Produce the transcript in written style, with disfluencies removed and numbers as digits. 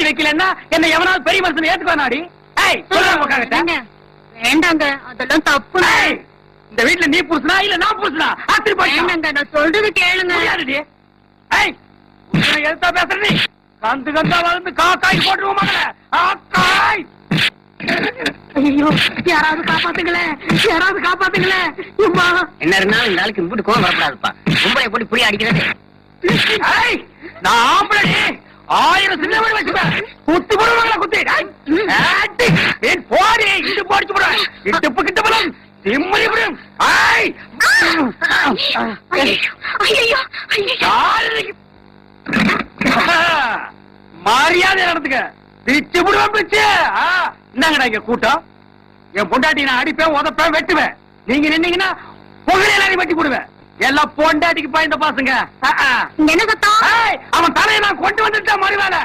வைக்கலன்னா என்ன எவனாவது பெரிய மனுஷன் ஏத்துக்குவானாடி? வேண்டாங்க, அதெல்லாம் தப்பு. இந்த வீட்டுல நீ புருஷனா இல்ல நான் புருஷனா? நான் சொல்றது கேளுங்க. எழுத்தா பேசுற நீ கந்து கந்தா வளர்ந்து காக்காய் போட்டுருவோம் மகள. காக்காய் ஐயோ, யாராவது காப்பாத்துங்களேன், யாராவது காப்பாத்துங்களேன். என்ன இருந்தாலும் இந்த ஆளுக்கு இம்புட்டு கோவம் வரக்கூடாதுப்பா. கும்பலை போட்டு புரிய அடிக்கிறது. நான் ஆம்பளை 1000 சின்ன வீடு வச்சுப்பேன். குத்து போடுவாங்களா? குத்தி போடி இட்டு போடிச்சு போட இட்டுப்பு கிட்ட போலும் திம்மறி விடும். மரியாதை நடத்துக்க. பிச்சு விடுவேன் பிச்சு. என்னங்கடா இங்க கூட்டம்? என் பொண்டாட்டி நான் அடிப்பேன், உதப்பேன், வெட்டுவேன். நீங்க நின்னீங்கன்னா புகழ எல்லாரையும் வெட்டி போடுவேன். எல்லாம் பொண்டாட்டிக்கு பாய்ந்த பாசுங்க. என்ன சத்தம்? அவன் தலையை நான் கொண்டு வந்துட்டேன். மறுவேலை